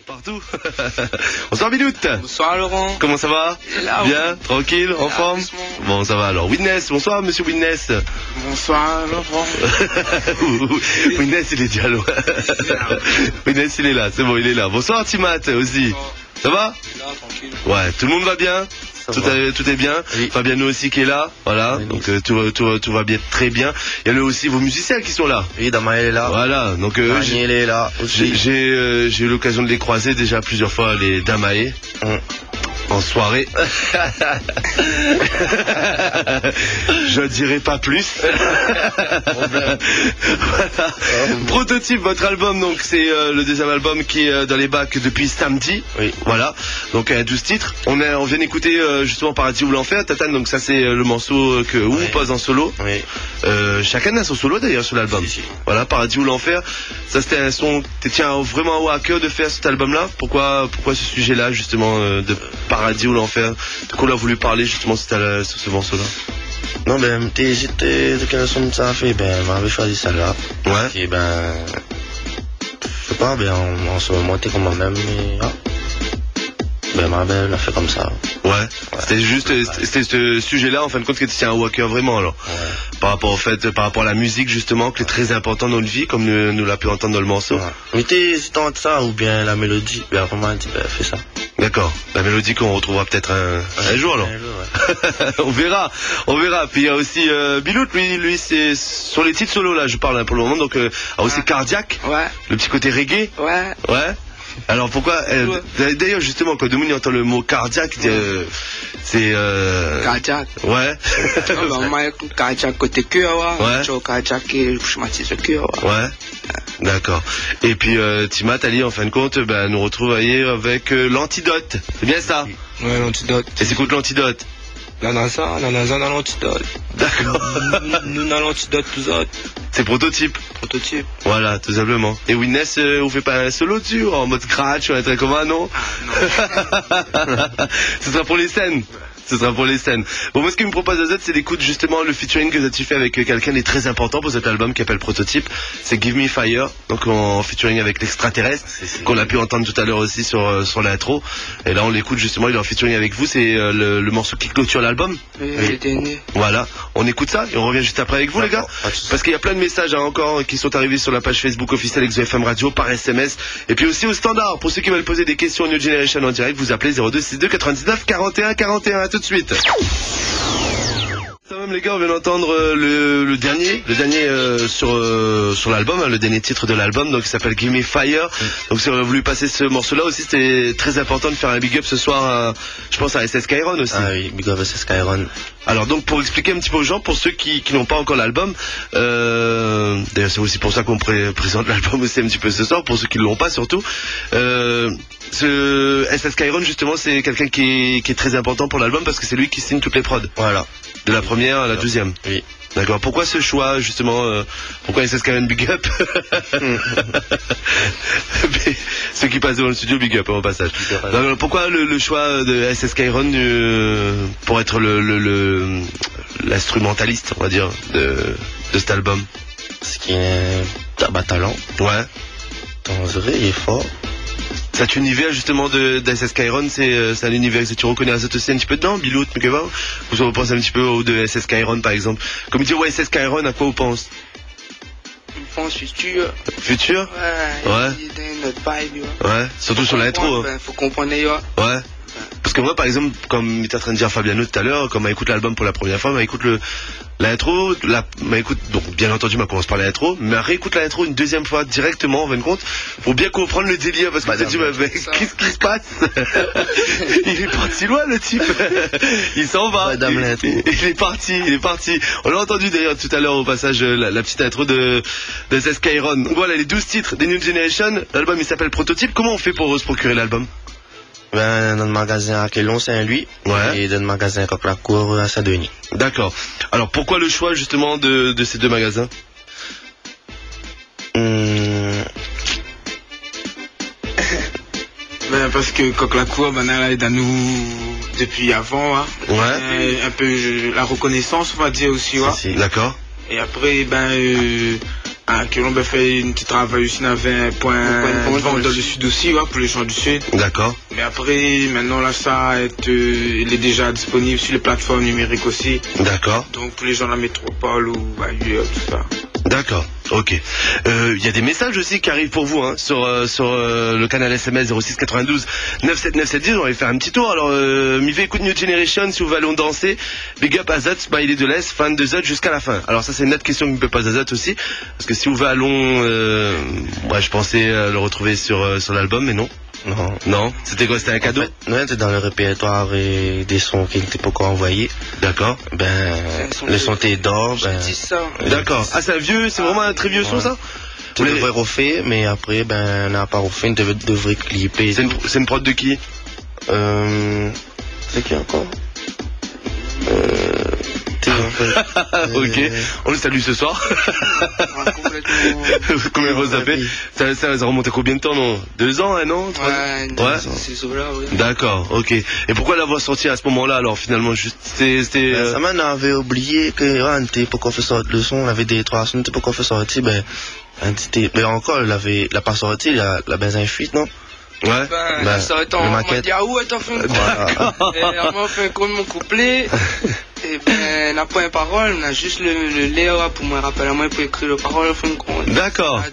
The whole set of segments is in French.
Partout. Bonsoir Biloute. Bonsoir Laurent. Comment ça va? Là, bien, tranquille, en forme. Bon, ça va alors. Witness, bonsoir monsieur Witness. Bonsoir Laurent. Witness, il est déjà loin. Witness, il est là, c'est bon, il est là. Bonsoir Timat aussi. Ça va? Là, tranquille. Ouais, tout le monde va bien? Tout est bien. Oui. Fabiano aussi qui est là, voilà. Oui, donc tout va bien, très bien. Il y a aussi vos musiciens qui sont là. Oui, Damael est là. Voilà, donc Daniel est là aussi. J'ai eu l'occasion de les croiser déjà plusieurs fois, les Damae. En soirée. Je dirai pas plus. Voilà. Prototype, votre album, donc c'est le deuxième album qui est dans les bacs depuis samedi. Oui. Voilà. Donc 12 titres. On vient d'écouter justement Paradis ou l'Enfer, Tatane, donc ça c'est le morceau que Wu pose en solo. Oui. Chacun a son solo d'ailleurs sur l'album. Si. Voilà, Paradis ou l'Enfer. Ça c'était un son. Tiens vraiment à cœur de faire cet album-là. Pourquoi ce sujet-là justement de Paradis ou l'Enfer? De quoi on a voulu parler justement sur ce morceau-là? Non, ben, j'étais de quelle son ça a fait? Ben, m'avait choisi celle-là. Ouais. Et ben, je sais pas, ben, on se montait comme moi-même, mais, ben, m'avait l'a fait comme ça. Ouais. C'était juste, c'était ce sujet-là, en fin de compte, qui était un walker vraiment, alors. Ouais. Par rapport à la musique, justement, qui est très important dans notre vie, comme nous l'a pu entendre dans le morceau. Ouais. Mais c'était entre ça, ou bien la mélodie, ben, vraiment, dit, ben, fais ça. D'accord. La mélodie qu'on retrouvera peut-être un jour, alors. Un jour, ouais. on verra. Puis il y a aussi Bilout, lui c'est sur les titres solo là, je parle pour le moment, donc aussi Cardiaque. Ouais. Le petit côté reggae. Ouais. Ouais. Alors pourquoi d'ailleurs justement quand Demouni entend le mot cardiaque, c'est Cardiaque. Ouais. Moi cardiaque côté cœur, ouais. Cardiaque schématise le cœur. Ouais. D'accord. Et puis Timat Ali en fin de compte nous retrouve avec l'antidote. C'est bien ça? Ouais, l'antidote. Et c'est quoi l'antidote? La NASA dans l'antidote. D'accord. Nous dans l'antidote tous autres. C'est prototype. Prototype. Voilà, tout simplement. Et Witness, on fait pas un solo dessus en mode scratch ou un truc comme un non? Ce sera pour les scènes. Ce sera pour les scènes. Bon, moi, ce qu'il me propose Azot, c'est d'écouter justement le featuring que tu fais avec quelqu'un de très important pour cet album qui s'appelle Prototype. C'est Give Me Fire, donc en featuring avec l'extraterrestre, qu'on a pu entendre tout à l'heure aussi sur l'intro. Et là, on l'écoute justement, il est en featuring avec vous, c'est le morceau qui clôture l'album. Oui. Voilà, on écoute ça et on revient juste après avec vous, les gars. Parce qu'il y a plein de messages encore qui sont arrivés sur la page Facebook officielle XFM Radio par SMS. Et puis aussi au standard, pour ceux qui veulent poser des questions New Generation en direct, vous appelez 0262 99 41 41. Tout de suite. Quand même les gars, on vient d'entendre le dernier sur l'album, le dernier titre de l'album, donc il s'appelle Give Me Fire. Donc si on a voulu passer ce morceau-là aussi, c'était très important de faire un big up ce soir, je pense à SS Skyron aussi. Ah oui, big up SS Skyron. Alors donc pour expliquer un petit peu aux gens, pour ceux qui n'ont pas encore l'album, d'ailleurs c'est aussi pour ça qu'on présente l'album aussi un petit peu ce soir, pour ceux qui ne l'ont pas surtout. Ce SS Skyron justement c'est quelqu'un qui est très important pour l'album parce que c'est lui qui signe toutes les prods. Voilà. De la première à la deuxième. Oui. D'accord. Pourquoi ce choix justement pourquoi SS Skyron big up? Mais ceux qui passent devant le studio big up au passage. Donc, pourquoi le choix de SS Skyron pour être l'instrumentaliste on va dire de cet album? Ce qui est un talent. Ouais. Ton vrai il est fort. Cet univers justement d'SS Skyron, c'est un univers que tu reconnais Azot aussi un petit peu dedans, Bilout, Mukeva? Vous pensez un petit peu au de SS Skyron par exemple? Comme il dit ouais SS Skyron, à quoi vous pensez? Je pense futur. Futur? Ouais. Il y a notre vibe, ouais, surtout sur l'intro. Faut comprendre, ouais. Parce que moi par exemple, comme il était en train de dire Fabiano tout à l'heure, quand on écoute l'album pour la première fois, on écoute l'intro, écoute, donc bien entendu, on commence par l'intro, mais réécoute l'intro une deuxième fois directement, en fin de compte, pour bien comprendre le délire, parce que tu te dis, qu'est-ce qui se passe? Il est parti loin, le type. Il s'en va. Madame l'intro. Il est parti. On l'a entendu d'ailleurs tout à l'heure au passage, la petite intro de SS Skyron. Donc voilà, les 12 titres des New Generation. L'album, il s'appelle Prototype. Comment on fait pour se procurer l'album? Ben, dans le magasin à Quelon, Saint-Louis. Ouais. Et dans le magasin Coq-la-Cour à Saint-Denis. D'accord. Alors, pourquoi le choix, justement, de ces deux magasins? Ben, parce que Coq-la-Cour, elle aide à nous depuis avant, hein. Ouais. Un peu la reconnaissance, on va dire aussi, ouais. D'accord. Et après, Que l'on va faire un petit travail aussi, on avait un point dans le sud aussi, ouais, pour les gens du sud. D'accord. Mais après, maintenant là, il est déjà disponible sur les plateformes numériques aussi. D'accord. Donc pour les gens de la métropole ou ailleurs, tout ça. D'accord, ok. Il y a des messages aussi qui arrivent pour vous hein, sur le canal SMS 06 92 97 970. On va faire un petit tour. Alors, Mive écoute New Generation, si vous allez danser, big up à Zot, smiley de l'Est, fan de Zot jusqu'à la fin. Alors ça c'est une autre question qui me peut pas à Zot aussi, parce que si vous allons, moi je pensais le retrouver sur l'album, mais non. Non, c'était quoi? C'était un cadeau? Non, c'était dans le répertoire et des sons qui n'étaient pas encore envoyés. D'accord. Le son t'es d'or. D'accord. Ah, c'est vraiment un très vieux son ça? Tu devrais refaire, mais après, on n'a pas refait, on devrait clipper. C'est une prod de qui? C'est qui encore? Ok, on le salue ce soir. Combien vous appelez? Ça remonte à combien de temps, non? 2 ans, non? Ouais, c'est ça là, oui. D'accord, ok. Et pourquoi l'avoir sorti à ce moment-là, alors finalement, juste ça m'en avait oublié que on n'était pas qu'on fait sortir le son, on avait des 3 sons, on n'était pas qu'on fait sortir, mais encore, il l'a pas sorti, la benzen fuite, non? Ouais. Ça aurait été en maquette. On a fait comme mon couplet. Et on n'a pas une parole, on a juste le Léa pour me rappeler à moi pour écrire le parole. D'accord.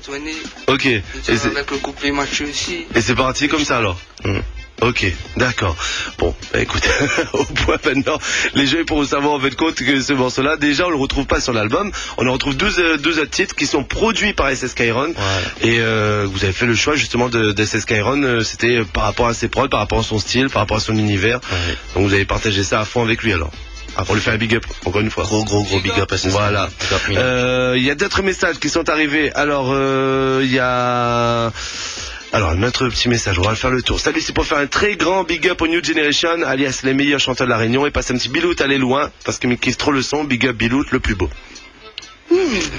Ok. Et avec le couplet Mathieu aussi. Et c'est parti comme ça alors. Ok, d'accord. Bon, écoute, au point maintenant, les gens pourront savoir en fait compte que ce morceau-là, déjà on le retrouve pas sur l'album. On en retrouve 12 autres titres qui sont produits par SS Skyron. Voilà. Et vous avez fait le choix justement de SS Skyron, c'était par rapport à ses prods, par rapport à son style, par rapport à son univers. Ouais. Donc vous avez partagé ça à fond avec lui alors. On lui fait un big up, encore une fois. Gros big up à SS. Voilà. Il y a d'autres messages qui sont arrivés. Alors, il y a... Alors, notre petit message, on va le faire le tour. Salut, c'est pour faire un très grand big up au New Generation, alias les meilleurs chanteurs de la Réunion, et passer un petit Bilout, aller loin, parce qu'il me kiffe trop le son, big up Bilout, le plus beau. Je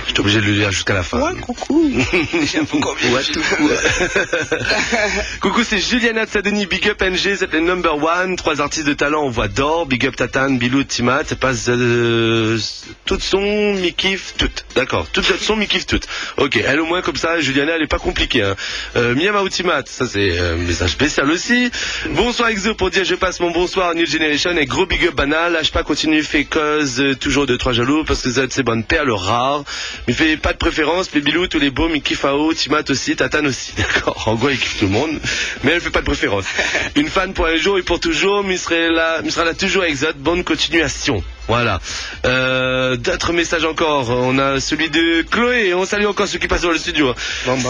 suis obligé de le lire jusqu'à la fin. Ouais, coucou. Coucou, c'est Juliana de Saint-Denis, big up NG, c'est le number 1, 3 artistes de talent, on voit d'or, big up Tatane, Bilout, Timat, ça passe tout son, mi kiffe, tout. D'accord, tout le son, mi kiffe, tout. Ok, elle au moins comme ça, Juliana, elle est pas compliquée. Hein. Miyama Timat, ça c'est un message spécial aussi. Bonsoir Exo pour dire je passe mon bonsoir à New Generation et gros big up banal, lâche pas, continue, fait cause, toujours 2-3 jaloux, parce que Z c'est bonne perle rare. Mais il fait pas de préférence, mais Bilou, tous les beaux, il kiffe AO, Timat aussi, Tatane aussi, d'accord. En gros, il kiffe tout le monde, mais elle fait pas de préférence. Une fan pour un jour et pour toujours, mais il sera là toujours avec Zot, bonne continuation. Voilà. D'autres messages encore. On a celui de Chloé, et on salue encore ceux qui passent dans le studio.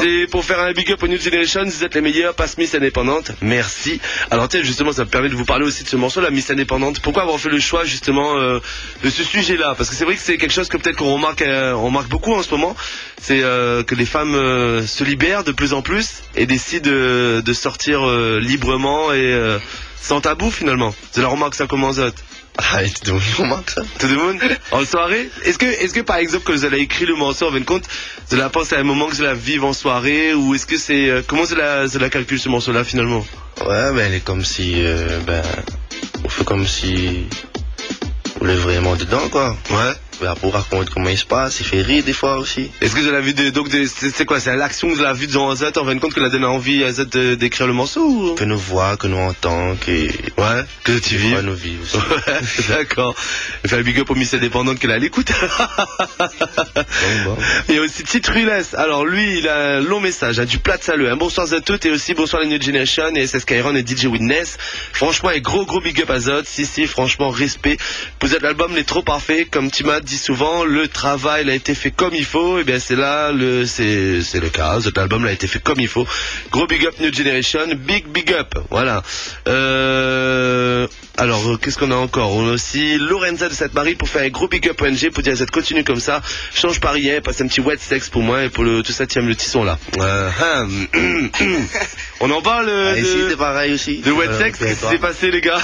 C'est pour faire un big up au New Generation, vous êtes les meilleurs, passe Miss Indépendante. Merci. Alors tiens, justement, ça me permet de vous parler aussi de ce morceau, la Miss Indépendante. Pourquoi avoir fait le choix justement de ce sujet-là? Parce que c'est vrai que c'est quelque chose que peut-être qu'on remarque beaucoup en ce moment. C'est que les femmes se libèrent de plus en plus et décident de sortir librement et sans tabou finalement. C'est la remarque ça commence à... Ah, tout le monde, ça. Tout le monde en soirée. Est-ce que par exemple quand vous avez écrit le morceau, en fin de compte, vous la pensez à un moment que vous la vivez en soirée, ou est-ce que c'est comment c'est la calcule ce morceau-là finalement? Ouais, elle est comme si on fait comme si on est vraiment dedans quoi. Ouais. Pour raconter comment il se passe, il fait rire des fois aussi. Est-ce que vous avez vu c'est quoi? C'est l'action que vous avez vue devant Z en fin de compte que la donne envie à Z d'écrire le morceau ou... Que nous voit, que nous entend, que tu vis. Ouais, nous vivons aussi. Ouais, d'accord. Il fait un big up au Miss Indépendante qu'elle a à l'écoute. Bon. Il y a aussi Titruless. Alors lui, il a un long message, du plat de salut. Un bonsoir à toutes et aussi bonsoir à la New Generation et SS Skyron et DJ Witness. Franchement, et gros big up à Z. Si, franchement, respect. Vous êtes l'album n'est trop parfait, comme Timat dit souvent, le travail a été fait comme il faut, et bien c'est là, c'est le cas, cet album a été fait comme il faut. Gros big up New Generation, big up, voilà. Alors, qu'est-ce qu'on a encore? On a aussi Lorenza de Sainte-Marie pour faire un gros big up ONG, pour dire ça continue comme ça, change pas rien, passe un petit wet sex pour moi, et pour tout ça, tiens le petit son là. On en parle ici c'est pareil aussi. De wet sex, qu'est-ce qui s'est passé les gars?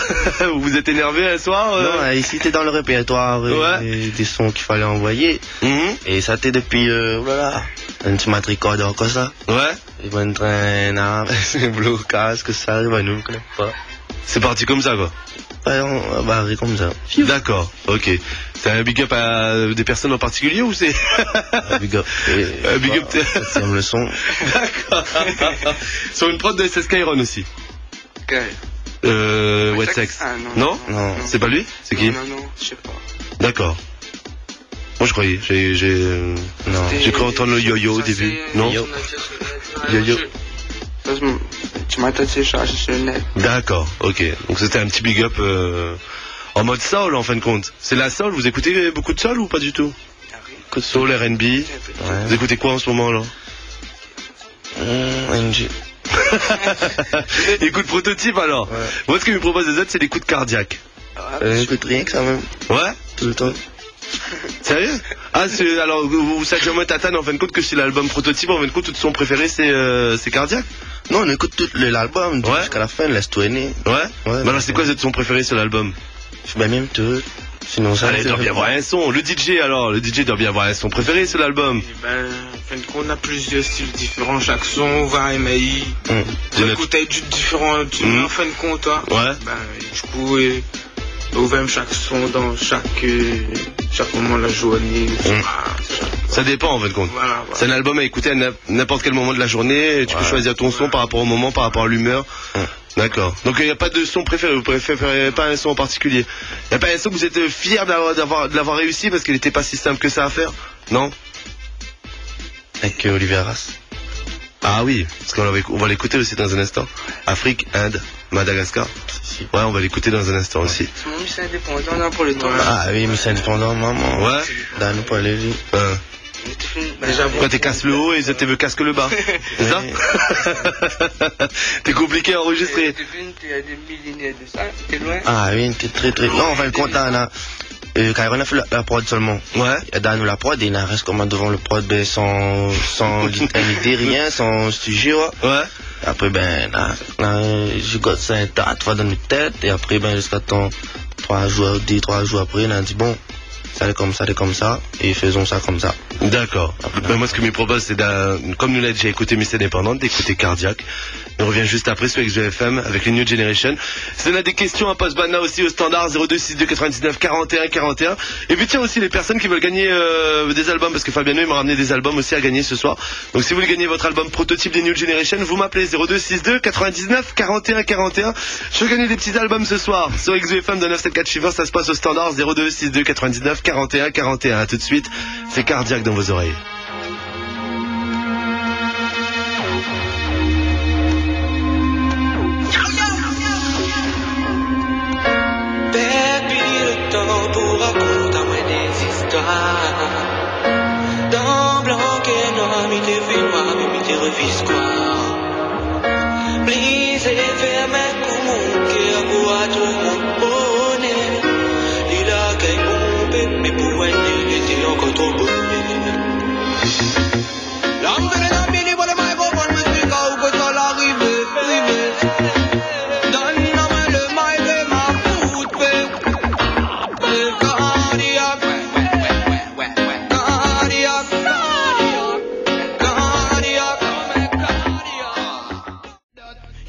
Vous êtes énervés un soir? Non, ici t'es dans le répertoire des sons qu'il fallait envoyer. Et ça t'est depuis voilà, un petit matricorde comme ça. Ouais. Il va entrer un arbre, c'est un blocage, que ça arrive à nous, je connais pas. C'est parti comme ça quoi. barré comme ça. D'accord, ok. C'est un big up à des personnes en particulier ou c'est Un big up. un big up. C'est le son. D'accord. Sur une prod de SS Skyron aussi. Wet Sex. Ah, non, c'est pas lui? C'est qui? Non, je sais pas. D'accord. Moi je croyais, j'ai cru entendre le yo-yo au début. Non? Yo-yo. Tu m'as téléchargé sur le net. D'accord, ok. Donc c'était un petit big up en mode soul en fin de compte. C'est la soul, vous écoutez beaucoup de soul ou pas du tout? Que de soul, R&B. Ouais. Vous écoutez quoi en ce moment là? NG. Écoute Prototype alors. Ouais. Moi ce que me propose les autres c'est l'écoute cardiaque. J'écoute rien que ça même. Ouais? Tout le temps. Sérieux? Ah, alors vous savez moi Tatane en fin de compte que c'est l'album Prototype, en fin de compte tout son préféré c'est cardiaque? Non, on écoute tout l'album jusqu'à la fin, laisse tout aimer. Ouais? Mais alors c'est quoi son préféré sur l'album? Ben même tout. Sinon ça. Allez, il doit bien avoir un son. Le DJ doit bien avoir un son préféré sur l'album. Ben, en fin de compte, on a plusieurs styles différents. Chaque son va aimer. On écoute du différent. En fin de compte, hein. Ouais. Ben, du coup, on aime chaque son dans chaque moment de la journée. Ça dépend en fin de compte. Voilà. C'est un album à écouter à n'importe quel moment de la journée. Tu peux choisir ton son par rapport au moment, par rapport à l'humeur. D'accord. Donc il n'y a pas de son préféré, vous préférez pas un son en particulier. Il n'y a pas un son que vous êtes fier de l'avoir réussi parce qu'il n'était pas si simple que ça à faire? Non? Avec Olivier Arras. Ah oui, parce qu'on va l'écouter aussi dans un instant. Afrique, Inde, Madagascar. Ouais, on va l'écouter dans un instant aussi. C'est mon Miss Indépendant là pour le temps. Ah oui, Miss Indépendant, maman. Ouais. Dans nous pour aller. Quand t'es casse le haut et t'es veut casque le bas. C'est ça? T'es compliqué à enregistrer. Il y a des millénaires de ça, t'es loin. Ah oui, t'es très. Non, en fin de compte, là, quand on a fait la prod seulement. Ouais. Dans nous la prod, et il reste comme devant le prod sans idée, rien, sans studio. Ouais. Après, ben, là, je gosse ça un tas de fois dans notre tête, et après, ben, jusqu'à 3 jours après, on a dit, bon, ça allait comme ça, et faisons ça comme ça. D'accord. Ben moi, ce que je me propose, c'est comme nous l'a déjà écouté Miss Indépendante, d'écouter Cardiaque. On revient juste après sur XFM avec les New Generation. Si on a des questions à Post-Bana aussi au standard 02 62 99 41 41. Et puis tiens aussi les personnes qui veulent gagner des albums, parce que Fabiano il m'a ramené des albums aussi à gagner ce soir. Donc si vous voulez gagner votre album Prototype des New Generation, vous m'appelez 02 62 99 41 41. Je veux gagner des petits albums ce soir sur XFM de 974 Fever. Ça se passe au standard 02 62 99 41 41. A tout de suite, c'est Cardiaque dans vos oreilles. Pour raconter des histoires dans blanc et noir, mi te filma, mi te revis quoi. Please, faire mes coups, qui a quoi tout mon bonnet. Il a qu'un bon mais pour un il était encore trop beau. L'homme de la mille, voilà ma bonne musique, où que ça l'arrive,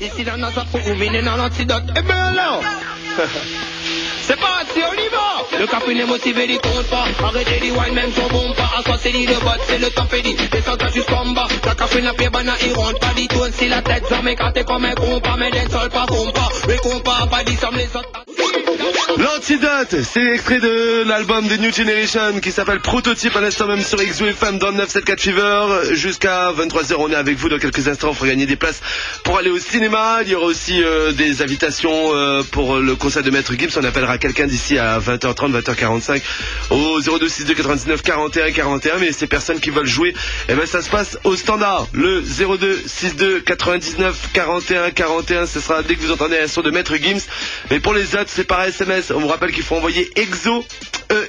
ici dans notre pour dans l'antidote. Eh ben là, c'est parti, on y va. Le café n'est motivé, il compte pas. Arrêtez les wine, même son bon pas. Assois c'est de botte, c'est le top et dit. Descends juste comme bas. La café n'a pas banane, il rentre pas. Dit tourne si la tête, ça m'écarte comme un compas. Mais d'un sol pas compas. Le compas, pas dit comme les autres. L'antidote, c'est extrait de l'album des New Generation qui s'appelle Prototype, à l'instant même sur XFM dans le 974 Fever. Jusqu'à 23h, on est avec vous. Dans quelques instants, on fera gagner des places pour aller au cinéma. Il y aura aussi des invitations pour le concert de Maître Gims. On appellera quelqu'un d'ici à 20h30, 20h45 au 02 62 99 41 41. Mais ces personnes qui veulent jouer, eh ben ça se passe au standard. Le 02 62 99 41 41, ce sera dès que vous entendez un son de Maître Gims. Mais pour les autres, c'est par SMS. On vous rappelle qu'il faut envoyer EXO,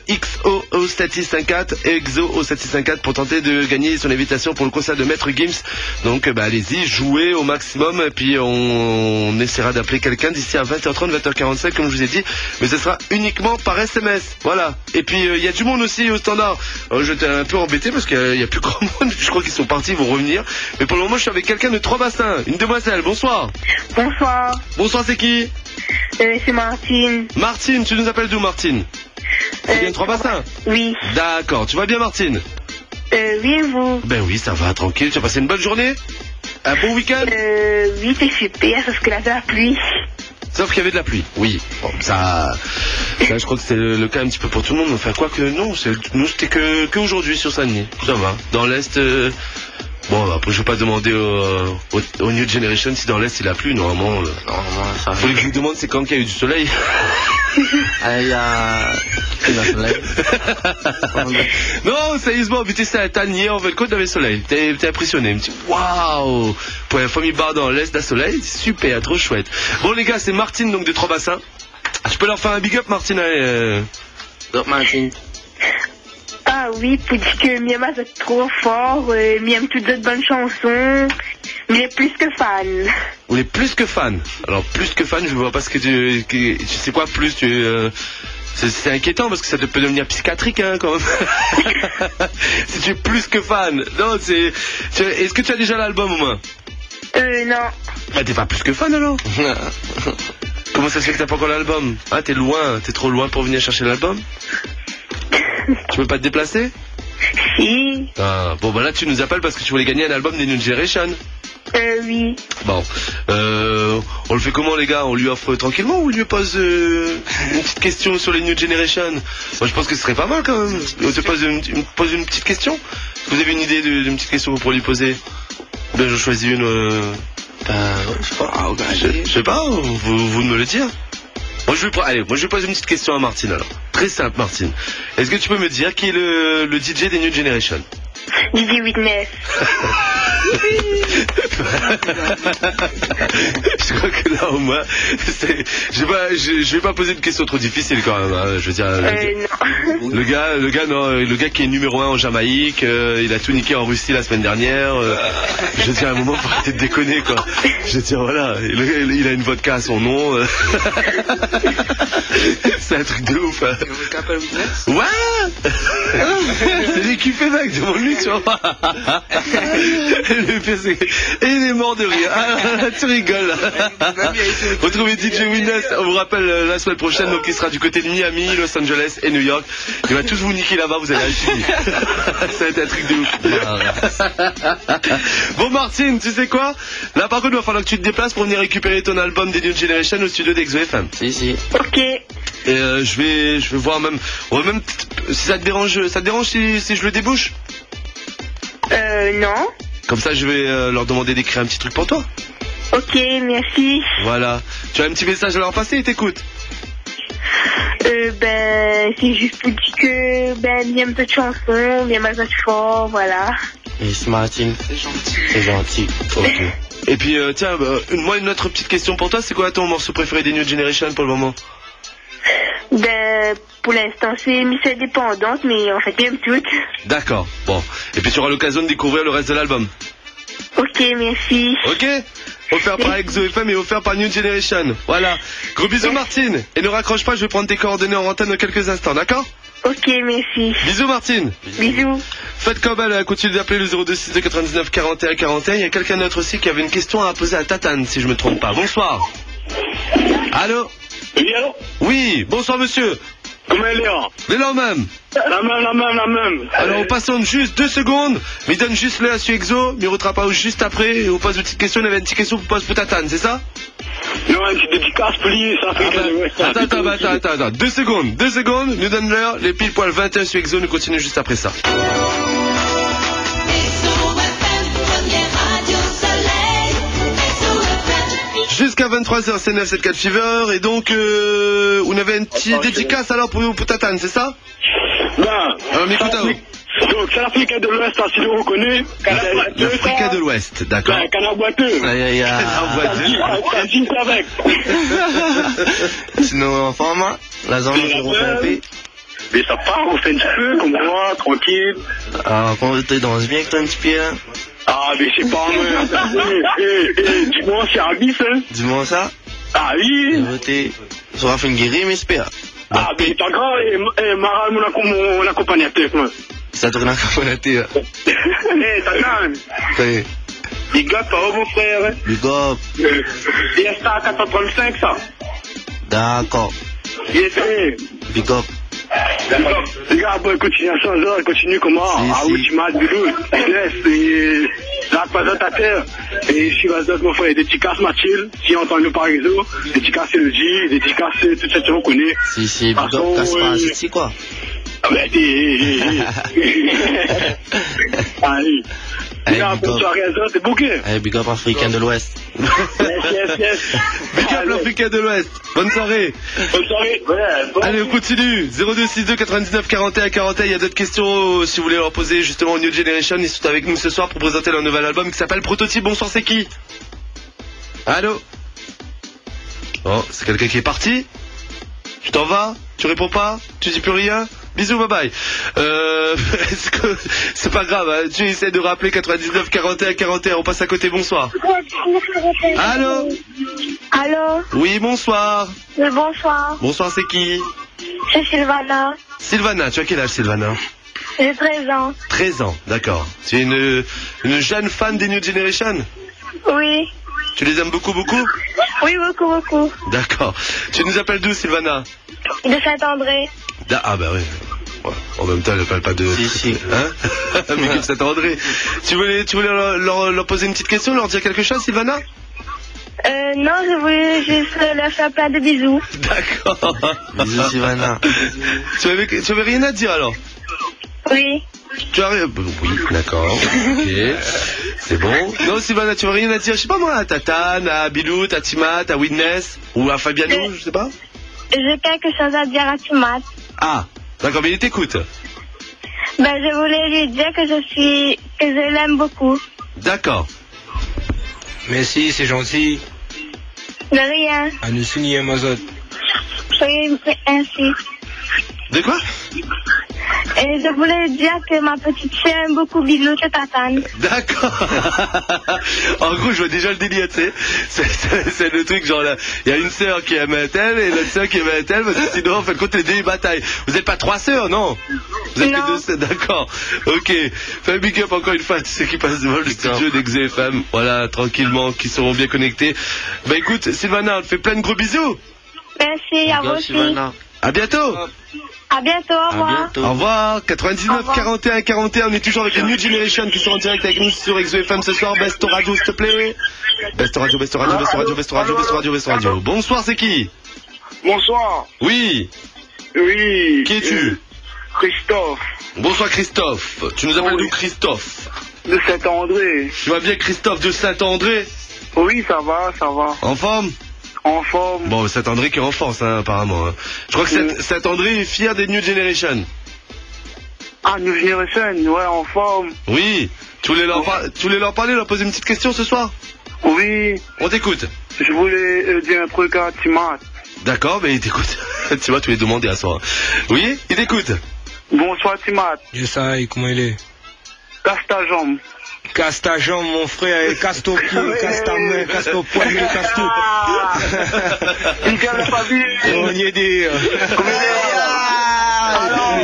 XO au 7654, EXO au 7654 pour tenter de gagner son invitation pour le concert de Maître Gims. Donc allez-y, jouez au maximum et puis on essaiera d'appeler quelqu'un d'ici à 20h30, 20h45 comme je vous ai dit, mais ce sera uniquement par SMS. Voilà. Et puis il y a du monde aussi au standard. J'étais un peu embêté parce qu'il y a plus grand monde, je crois qu'ils sont partis, ils vont revenir. Mais pour le moment je suis avec quelqu'un de Trois-Bassins, une demoiselle. Bonsoir. Bonsoir. Bonsoir, c'est qui? C'est Martine. Martine, tu nous appelles d'où, Martine? C'est bien Trois-Bassins? Oui. D'accord, tu vas bien, Martine? Oui, et vous? Ben oui, ça va, tranquille. Tu as passé une bonne journée? Un bon week-end? Oui, c'est super, sauf que là, c'est la pluie. Sauf qu'il y avait de la pluie, oui. Bon, ça je crois que c'est le cas un petit peu pour tout le monde. Enfin, quoi que non, nous, c'était que aujourd'hui sur Saint-Denis. Ça va. Dans l'Est... Bon, après, je vais pas demander au New Generation si dans l'Est il a plu, normalement. Ça faut que je vous demande c'est quand qu'il y a eu du soleil. Il y a du soleil. Non, sérieusement, mais t'es à Tanier, en Velco, t'avais le soleil. T'es impressionné. Me dit, waouh! Pour la famille bar dans l'Est, d'un soleil, super, trop chouette. Bon, les gars, c'est Martine, donc de Trois-Bassins. Je peux leur faire un big up, Martine, allez. Donc, Martine. Ah oui, pour dire que Miama c'est trop fort, Miam toutes d'autres bonnes chansons, mais il est plus que fan. On est plus que fan. Alors plus que fan, je vois pas ce que tu sais quoi plus c'est inquiétant parce que ça peut devenir psychiatrique hein, quand même. Si tu es plus que fan. Non, est-ce que tu as déjà l'album au moins? Non. Ah, t'es pas plus que fan alors? Comment ça se fait que t'as pas encore l'album? Ah, t'es loin, t'es trop loin pour venir chercher l'album? Tu peux pas te déplacer? Si. Ah, bon, bah là, tu nous appelles parce que tu voulais gagner un album des New Generation. Oui. Bon, on le fait comment, les gars? On lui offre tranquillement ou on lui pose une petite question sur les New Generation? Moi, je pense que ce serait pas mal quand même. On te pose une petite question. Est-ce que vous avez une idée d'une petite question pour lui poser? Ben, je choisis une. Je sais pas, vous me le dire. Moi je vais poser une petite question à Martine alors. Très simple, Martine. Est-ce que tu peux me dire qui est le DJ des New Generation? DJ Witness. Je crois que là au moins, je vais pas poser une question trop difficile quand même. Hein. Je veux dire, non. le gars qui est numéro 1 en Jamaïque, il a tout niqué en Russie la semaine dernière. Je veux dire, à un moment, faut arrêter de déconner quoi. Je veux dire, voilà, il a une vodka à son nom. C'est un truc de ouf. Hein. Ouais. C'est lui qui fait mec devant lui, tu vois. Le pire, c'est il est mort de rire. Ah, tu rigoles. Retrouvez DJ Witness, on vous rappelle la semaine prochaine, donc il sera du côté de Miami, Los Angeles et New York. Il va tous vous niquer là-bas, vous allez halluciner. Ça va être un truc de ouf. Bon Martine, tu sais quoi? Là par contre, il va falloir que tu te déplaces pour venir récupérer ton album des New Generation au studio d'Exo FM. Si. Ok. Et je vais voir même, si ça te dérange si je le débouche? Non. Comme ça, je vais leur demander d'écrire un petit truc pour toi. Ok, merci. Voilà. Tu as un petit message à leur passer, ils t'écoutent. C'est juste pour dire que, Miam cette chanson, Miam a fort, voilà. Et Martine. C'est gentil. Ok. Et puis, tiens, une autre petite question pour toi, c'est quoi ton morceau préféré des New Generation pour le moment? Pour l'instant, c'est Miss Indépendante, mais en fait, j'aime toutes. D'accord, bon. Et puis tu auras l'occasion de découvrir le reste de l'album. Ok, merci. Ok. Offert par Exo FM et offert par New Generation. Voilà. Gros bisous Martine. Et ne raccroche pas, je vais prendre tes coordonnées en antenne dans quelques instants, d'accord? Ok, merci. Bisous Martine. Bisous. Faites comme elle, continue d'appeler le 02 99 41 41. Il y a quelqu'un d'autre aussi qui avait une question à poser à Tatane, si je me trompe pas. Bonsoir. Allô? Oui, allô? Oui, bonsoir monsieur. Comment elle est là? L'élan même. La même. Alors on patiente juste 2 secondes, mais donne juste le à sur Exo, mais on rattrape juste après, et on pose une petite question, on avait une petite question pour poser pour Tatane, c'est ça? Non, une petite dédicace, please, ça fait Attends, 2 secondes, nous donne l'heure, les pile poil 21 sur Exo, nous continuons juste après ça. Jusqu'à 23h, c'est 974 Fever, et donc, on avait une petite dédicace alors pour Tatane, c'est ça? Alors, on écoute à vous. Donc, c'est l'Africain de l'Ouest, si vous reconnaissez. L'Africain de l'Ouest, d'accord. Canard boiteux. Sinon, en format, la zone de refait un peu. Mais ça part, on fait un petit peu, comme moi, tranquille. Ah, quand tu danses bien avec toi un petit pied, hein? Ah, mais je sais pas, dis-moi, c'est un bis, hein? Dis-moi ça. Ah oui. Ça va faire une guérie, mais c'est pas. Ah, mais t'as grand, Mara, mon accompagnateur, moi. Ça tourne accompagnateur. Eh, t'as grand. Oui. Big up, oh, mon frère. Big up. Il est à 435, ça. D'accord. Il est Big up. Les gars, bon, continue à changer, continue comment? Ah oui, tu m'as dit, laisse, la présentateur, et je suis vaseux, mon frère, dédicace Mathilde, si on entend nous par réseau, dédicace Elodie, dédicace tout ça, tu reconnais. Si, big up, Caspar, c'est quoi? Ah, ben, allez. Bonne soirée à toi, t'es bouquet. Big up africain de l'Ouest. Yes. Big up l'Africain de l'Ouest. Bonne soirée. Bonne soirée. Ouais, allez, on continue. 0262 99 41 41. Il y a d'autres questions si vous voulez leur poser justement au New Generation. Ils sont avec nous ce soir pour présenter leur nouvel album qui s'appelle Prototype. Bonsoir, c'est qui? Allô? Oh, c'est quelqu'un qui est parti? Tu t'en vas? Tu réponds pas? Tu dis plus rien? Bisous, bye bye. Est-ce que c'est pas grave, hein, tu essaies de rappeler 99 41 41, on passe à côté, bonsoir. Allô? Allô? Oui, bonsoir. Oui, bonsoir. Bonsoir, c'est qui? C'est Sylvana. Sylvana, tu as quel âge, Sylvana? J'ai 13 ans. 13 ans, d'accord. Tu es une jeune fan des New Generation? Oui. Tu les aimes beaucoup? Oui, beaucoup. D'accord. Tu nous appelles d'où, Sylvana? De Saint-André. Ah bah oui. Ouais. En même temps, elle ne parle pas de... Si. Hein? Mais comme Saint-André. Tu voulais leur poser une petite question, leur dire quelque chose, Sylvana? Non, je voulais juste leur faire plein de bisous. D'accord. Bisous, Sylvana. Tu avais rien à dire alors? Oui. Tu as rien... Oui, d'accord. Ok. C'est bon. Non, Sylvana, tu n'as rien à dire, je sais pas moi, à Tatane, à Bilou, à Timat, à Witness, ou à Fabiano, je sais pas? J'ai quelque chose à dire à Timat. Ah, d'accord, mais il t'écoute. Ben, je voulais lui dire que je l'aime beaucoup. D'accord. Merci, c'est gentil. De rien. À nous souligner, Mazot. Oui, ainsi. De quoi? Et je voulais dire que ma petite fille aime beaucoup Bilou et Tatane. D'accord. En gros, je vois déjà le délire, tu sais. C'est le truc, genre là, il y a une sœur qui aime un tel et l'autre sœur qui aime un tel, parce que sinon, en fait, compte, les deux ils bataillent. Vous n'êtes pas trois sœurs, non? Vous êtes que deux sœurs, d'accord. Ok. Fais un big up encore une fois, tu sais qui passe devant le studio d'XFM. Voilà, tranquillement, qui seront bien connectés. Bah écoute, Sylvana, on te fait plein de gros bisous. Merci, à vous aussi. Sylvana. À bientôt. À bientôt, au revoir. Au revoir. 99 41 41. On est toujours avec les New Generation qui sont en direct avec nous sur XFM ce soir. Best Radio, s'il te plaît. Best Radio. Bonsoir, c'est qui? Bonsoir. Oui. Oui. Qui es-tu? Christophe. Bonsoir, Christophe. Tu nous appelles d'où, Christophe? De Saint-André. Tu vas bien, Christophe de Saint-André? Oui, ça va. En forme? En forme. Bon, Saint-André qui est en force, hein, apparemment. Hein. Je crois que Saint-André est fier des New Generation. Ah, New Generation, ouais, en forme. Oui. Tu voulais leur parler, leur poser une petite question ce soir? Oui. On t'écoute. Je voulais dire un truc à Timat. D'accord, mais il t'écoute. Tu vas te les demander à soi. Oui, il t'écoute. Bonsoir, Timat. Je sais comment il est. Casse ta jambe. Casse ta jambe, mon frère, et casse ton pied, casse ta main, casse ton poignet, casse tout. Nickel la famille. On y est dit.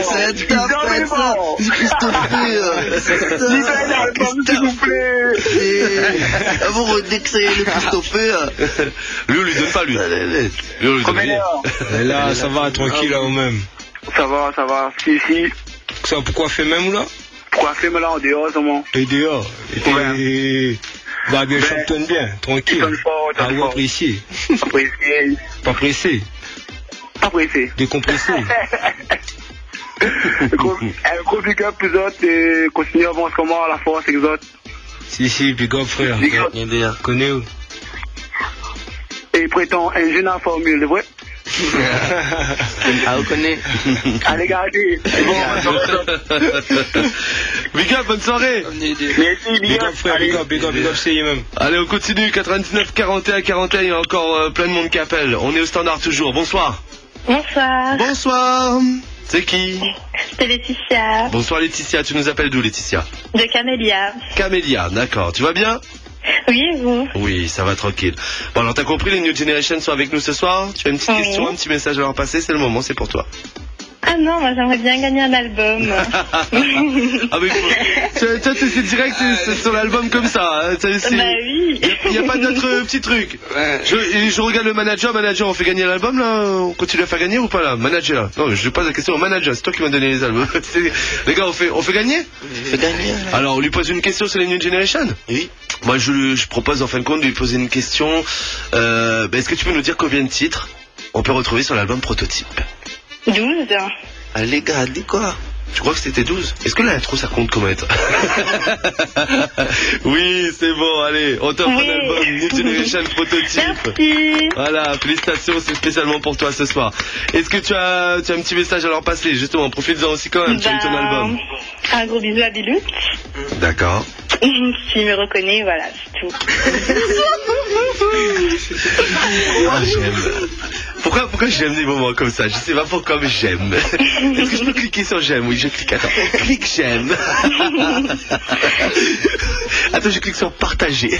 C'est top, ça. Christophe. S'il vous plaît. Vous redexez le Christophe. Lui, on lui donne pas, lui. Lui, on lui donne rien. Et là, ça va, tranquille, là, au même. Ça va. Si. Ça, pourquoi fait même, là? Pourquoi fait me là en dehors, seulement? Et dehors. Et va bien, chantonne bien, tranquille. Ah, ou apprécié. Pas pressé. Décompressé. Un gros big up aux autres et continuez à avancer comment à la force avec les autres. Si, big up, frère. Big up. Connais où? Et prétend un jeune en formule, c'est vrai? Ah, vous connaissez? Allez, gardez. Big up, bonne soirée. Merci, big up, frère. Big up, c'est même. Allez, on continue. 99 41 41. Il y a encore plein de monde qui appelle. On est au standard toujours. Bonsoir. Bonsoir. Bonsoir. C'est qui? C'est Laetitia. Bonsoir Laetitia, tu nous appelles d'où Laetitia? De Camélia. Camélia, d'accord. Tu vas bien? Oui, et vous? Oui, ça va tranquille. Bon alors t'as compris, les New Generation sont avec nous ce soir. Tu as une petite question, un petit message à leur passer, c'est le moment, c'est pour toi. Ah non, moi j'aimerais bien gagner un album. Ah mais toi c'est direct, c'est sur l'album comme ça. Hein. Bah oui. Il n'y a pas d'autre petit truc. Je regarde le manager, on fait gagner l'album là, on continue à faire gagner ou pas là? Manager. Non, je pose la question au manager, c'est toi qui m'as donné les albums. Les gars, on fait gagner? On fait gagner. Alors on lui pose une question sur les New Generation? Oui. Moi je propose en fin de compte de lui poser une question. Est-ce que tu peux nous dire combien de titres on peut retrouver sur l'album Prototype? 12. Allez les gars, dis quoi? Tu crois que c'était 12? Est-ce que l'intro ça compte comment être? Oui, c'est bon, allez, on t'offre un album New Generation Prototype. Merci. Voilà, félicitations, c'est spécialement pour toi ce soir. Est-ce que tu as un petit message à leur passer? Justement, profite-en aussi quand même, tu aimes ton album. Un gros bisou à Bilout. D'accord. S'il me reconnaît, voilà, c'est tout. Ah, j'aime. Pourquoi j'aime des moments comme ça? Je sais pas pourquoi, mais j'aime. Est-ce que je peux cliquer sur j'aime? Oui, je clique. Attends, clique j'aime. Attends, je clique sur partager.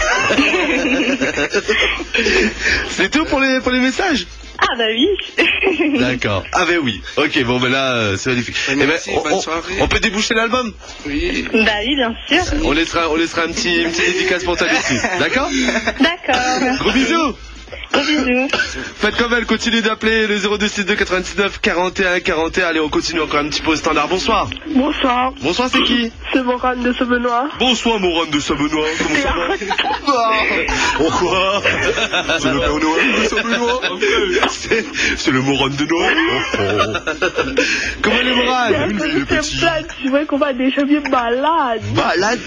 C'est tout pour les messages? Ah bah oui. D'accord. Ah ben oui. Ok, bon ben là, c'est magnifique. Merci, bonne soirée. On peut déboucher l'album? Oui. Bah oui, bien sûr. On laissera une petite dédicace pour toi dessus. D'accord? D'accord. Gros bisous. Gros bisous. Faites comme elle, continuez d'appeler le 0262 99 41 41. Allez, on continue encore un petit peu au standard. Bonsoir. Bonsoir. Bonsoir, c'est qui? C'est Morane de Saint-Benoît. Bonsoir, Morane de Saint-Benoît. Comment ça va? Pourquoi? C'est le Père Noël de Saint-Benoît. C'est le Morane de Noël. Comment les Morane? Le petit. Je vois qu'on va déjà bien malade.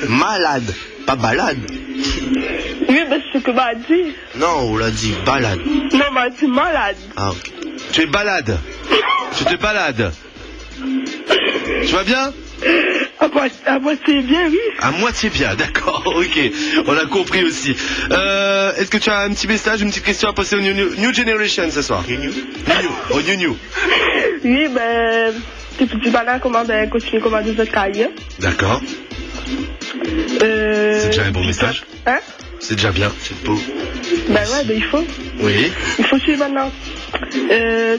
Malade. Pas balade. Oui, mais c'est ce que m'a dit. Non, on l'a dit balade. Non, m'a dit malade. Ah, ok. Tu es balade. Tu te balades. Tu vas bien? À moitié bien, oui. À moitié bien, d'accord, ok. On a compris aussi. Est-ce que tu as un petit message, une petite question à passer au New Generation ce soir? Au New. Oui, ben, tes petits balades, continue comment des autres cahiers. D'accord. C'est déjà un bon message. Hein? C'est déjà bien, c'est beau. Ben ouais, ben il faut. Oui. Il faut suivre maintenant.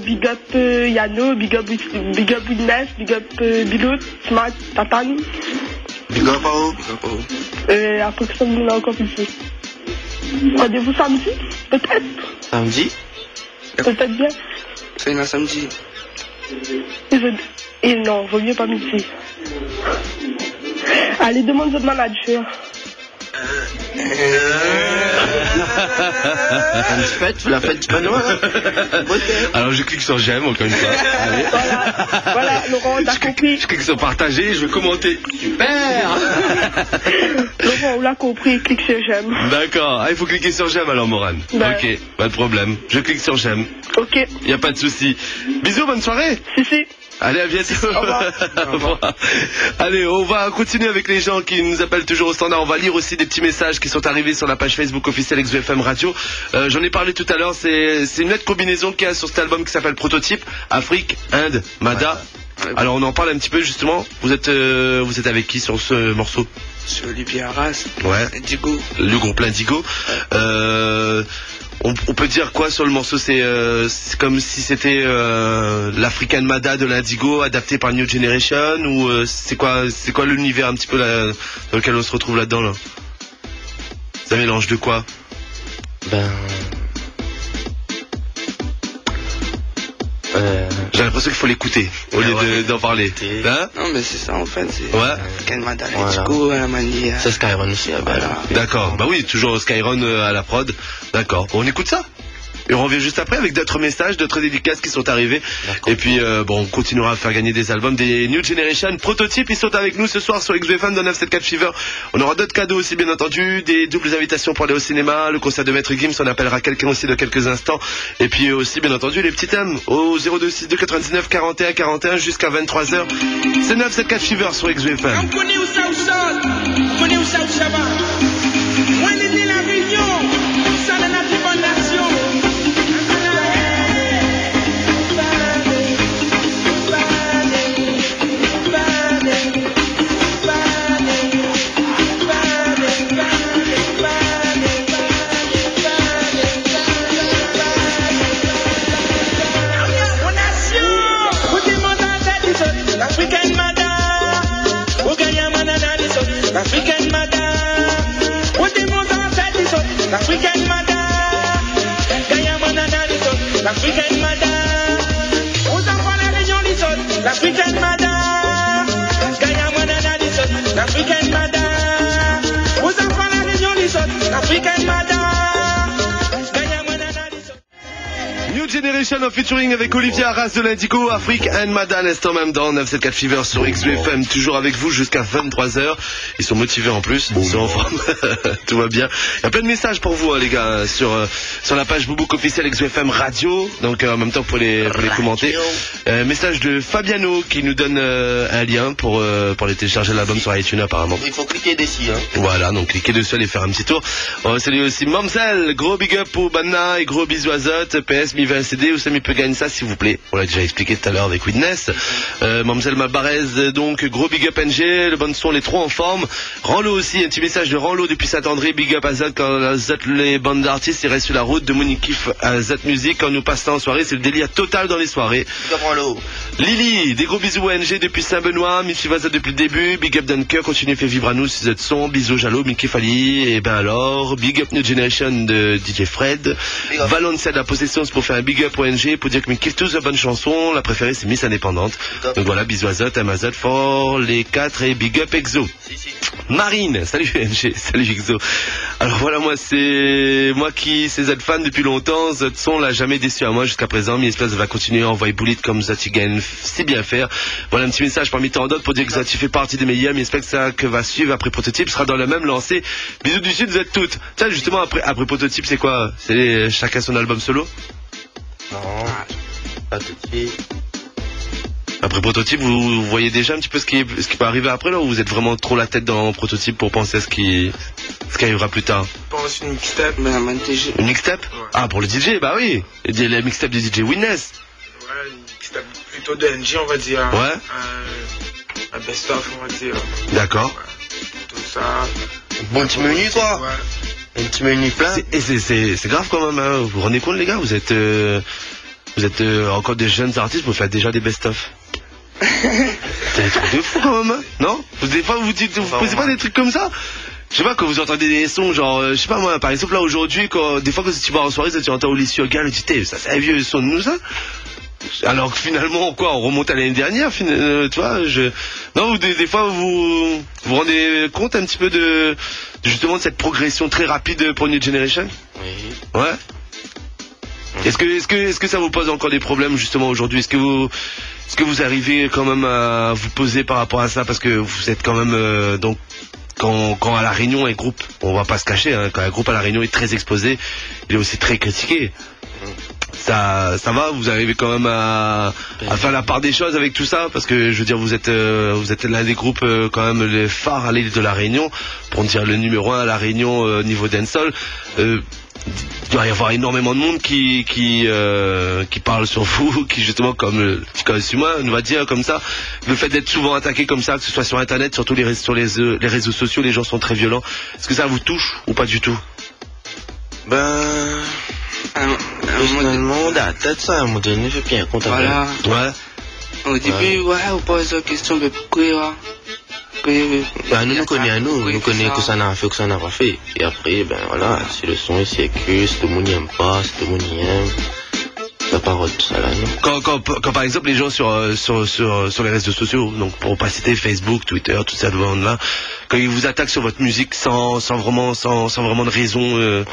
Big up Yano, big up Witness, big up Bilout, Smart, Tatane. Big up à où? Après que ça me l'a encore ici. Rendez-vous samedi? Peut-être. Samedi? Peut-être bien. C'est un samedi. Et non, vaut mieux pas midi. Allez, demande votre manager. La fête du panois. Alors je clique sur j'aime encore une fois. Allez. Voilà, Laurent, t'as compris. Je clique sur partager, je vais commenter. Super. Laurent, on l'a compris, clique sur j'aime. D'accord. Ah, il faut cliquer sur j'aime alors, Morane. Ben. Ok, pas de problème. Je clique sur j'aime. Ok. Y a pas de souci. Bisous, bonne soirée. Si. Allez, à bientôt. Au revoir. Au revoir. Allez, on va continuer avec les gens qui nous appellent toujours au standard. On va lire aussi des petits messages qui sont arrivés sur la page Facebook officielle XEFM Radio. J'en ai parlé tout à l'heure. C'est une nette combinaison qu'il y a sur cet album qui s'appelle Prototype. Afrique, Inde, Mada. Ouais. Alors on en parle un petit peu justement. Vous êtes avec qui sur ce morceau? Sur Olivier Arras. Ouais. Indigo. Le groupe L'Indigo. On peut dire quoi sur le morceau? C'est comme si c'était l'African Mada de l'Indigo adapté par New Generation, ou c'est quoi l'univers un petit peu là, dans lequel on se retrouve là-dedans là? Ça mélange de quoi? J'ai l'impression qu'il faut l'écouter au lieu d'en parler. Hein? Non, mais c'est ça en fait. Ouais. African Mada, l'Indigo, la manie. C'est Skyron aussi. Voilà. D'accord. Bah oui, toujours Skyron à la prod. D'accord. On écoute ça? Et on revient juste après avec d'autres messages, d'autres dédicaces qui sont arrivés. Et puis, on continuera à faire gagner des albums, des New Generation Prototype. Ils sont avec nous ce soir sur XEFM dans 974 Fever. On aura d'autres cadeaux aussi, bien entendu. Des doubles invitations pour aller au cinéma, le concert de Maître Gims. On appellera quelqu'un aussi dans quelques instants. Et puis aussi, bien entendu, les petits thèmes au 0262 99 41 41 jusqu'à 23h. C'est 974 Fever sur XEFM. l'Africaine Mada, Gaïa Manana l'Isot, l'Africaine Mada, aux enfants la région l'Isot, l'Africaine Mada, Gaïa Manana l'Isot, l'Africaine Mada, aux enfants la région l'Isot, l'Africaine Mada. New Generation of featuring avec Olivier Arras de l'Indigo, Afrique and Mada, l'instant même dans 974 Fever sur XBFM, toujours avec vous jusqu'à 23h. Ils sont motivés en plus, ils sont en forme, tout va bien. Il y a plein de messages pour vous, hein, les gars, sur la page Boubouk officiel XBFM Radio, donc en même temps pour les commenter. Message de Fabiano qui nous donne un lien pour les télécharger l'album sur iTunes apparemment. Il faut cliquer dessus, hein. Voilà, donc cliquez dessus, allez faire un petit tour. On va saluer aussi Mamsel, gros big up pour Banna et gros bisous à Zot, PS mi un CD, où ça peut gagner ça s'il vous plaît. On l'a déjà expliqué tout à l'heure avec Witness. Mamselle Malbarez, donc gros big up NG, le bon son, les trois en forme. Ranlo aussi, un petit message de Ranlo depuis Saint-André, big up à Zot quand Zot les bandes d'artistes ils restent sur la route de Monikif à Zot Music quand nous passons en soirée, c'est le délire total dans les soirées. Big up Ranlo. Lily, des gros bisous à NG depuis Saint-Benoît, Michi Vaza depuis le début, big up Dunker, continuez fait vivre à nous si Zot son, bisous Jalo, Mickey Fali, et ben alors, big up New Generation de DJ Fred, Valencia de la possession pour faire un big up ONG pour dire que me kiffe tous de bonnes chansons. La préférée c'est Miss Indépendante. Donc voilà, bisous à Zot, Amazot, for les 4 et big up Exo. Marine, salut ONG, salut Exo. Alors voilà, moi qui c'est Z fan depuis longtemps, Zot son l'a jamais déçu à moi jusqu'à présent, mais espèce va continuer à envoyer boulit comme Zot gagne si bien faire. Voilà un petit message parmi tant d'autres pour dire que Zot fait partie des meilleurs, mais espère que ça que va suivre après Prototype sera dans le même lancé. Bisous du Sud, Zot toutes. Tiens justement après Prototype c'est quoi? C'est chacun son album solo? Non, pas tout de suite. Après Prototype, vous voyez déjà un petit peu ce qui peut arriver après là, ou vous êtes vraiment trop la tête dans Prototype pour penser à ce qui arrivera plus tard? Je pense une mixtape, mais un DJ. Une mixtape? Ouais. Ah, pour le DJ, bah oui. La mixtape du DJ Witness. Ouais, une mixtape plutôt de NG, on va dire. Ouais. Un best-of, on va dire. D'accord. Ouais. Tout ça. Bon petit menu, quoi. Ouais. Un petit menu plein. C'est grave quand même, hein. Vous vous rendez compte les gars, vous êtes encore des jeunes artistes, vous faites déjà des best-of. C'est des trucs de fou quand même, hein. Non? Des fois vous posez pas des trucs comme ça? Je sais pas, quand vous entendez des sons genre, je sais pas moi, par exemple là aujourd'hui, des fois quand tu vas en soirée, tu entends Olivier Gall, tu dis ça c'est un vieux son de nous ça? Alors que finalement, quoi, on remonte à l'année dernière, tu vois, non, des fois, vous rendez compte un petit peu de justement de cette progression très rapide pour New Generation? Oui. Ouais. Est-ce que ça vous pose encore des problèmes justement aujourd'hui? Est-ce que vous arrivez quand même à vous poser par rapport à ça? Parce que vous êtes quand même, donc, quand à la Réunion, un groupe, on va pas se cacher, hein, quand un groupe à la Réunion est très exposé, il est aussi très critiqué. Ça va, vous arrivez quand même à faire la part des choses avec tout ça, parce que je veux dire vous êtes l'un des groupes quand même les phares à l'île de la Réunion, pour dire le numéro 1 à la Réunion niveau dancehall. Il doit y avoir énormément de monde qui parle sur vous, qui justement comme moi, on va dire comme ça, le fait d'être souvent attaqué comme ça, que ce soit sur internet, surtout les réseaux sociaux, les gens sont très violents. Est-ce que ça vous touche ou pas du tout? Personnellement, la tête, ça, à un moment donné, je bien compte. Voilà. Ouais. Au début, on pose la question de pourquoi. Nous connaissons que ça n'a fait, que ça n'a pas fait. Et après, voilà, si le son est sécu, si tout le monde n'aime pas, si tout le monde y aime, la parole, tout ça là, non. Quand par exemple les gens sur les réseaux sociaux, donc pour pas citer Facebook, Twitter, tout ça devant là, quand ils vous attaquent sur votre musique sans vraiment de raison,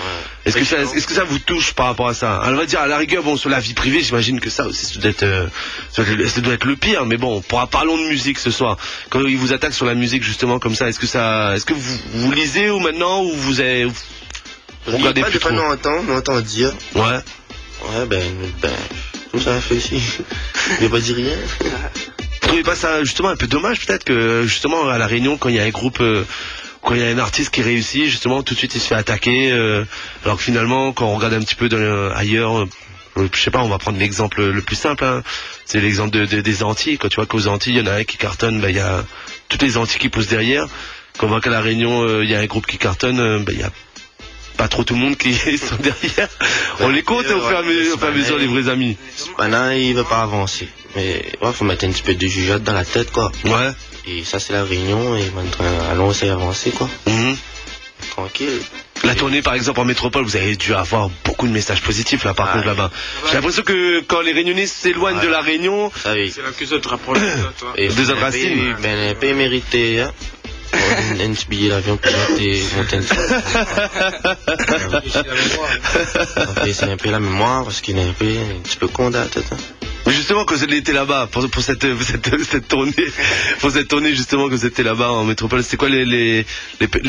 est-ce que ça vous touche par rapport à ça? On va dire à la rigueur, bon, sur la vie privée, j'imagine que ça aussi ça doit être le pire, mais bon, parlons de musique ce soir. Quand ils vous attaquent sur la musique justement comme ça, est-ce que vous lisez ou maintenant ou vous regardez plus trop? On entend dire. Ouais. Ouais, tout ça fait aussi. Je vais pas dire rien. Vous trouvez pas ça justement un peu dommage peut-être que justement à la Réunion quand il y a un groupe, quand il y a un artiste qui réussit justement tout de suite il se fait attaquer, alors que finalement quand on regarde un petit peu ailleurs, je sais pas, on va prendre l'exemple le plus simple, hein. C'est l'exemple des Antilles. Quand tu vois qu'aux Antilles il y en a un qui cartonne, il y a toutes les Antilles qui poussent derrière. Quand on voit qu'à la Réunion il y a un groupe qui cartonne, il y a pas trop tout le monde qui sont derrière. On les compte au fur et à mesure les vrais amis. Maintenant il veut pas avancer. Mais ouais, faut mettre un petit peu de jugeote dans la tête quoi. Ouais. Et ça c'est la Réunion et maintenant allons essayer d'avancer quoi. Mm-hmm. Tranquille. La tournée, par exemple, en métropole, vous avez dû avoir beaucoup de messages positifs, là, par contre, là-bas. J'ai l'impression que quand les Réunionnais s'éloignent de la Réunion, c'est là que ça te rapproche des autres racines. Ben, un peu mérité, hein. Un petit billet d'avion pour monter c'est un peu la mémoire, parce qu'il est un petit peu con dans la tête, hein. Mais justement, quand vous étiez là-bas, pour cette tournée, justement, que vous étiez là-bas en métropole, c'était quoi les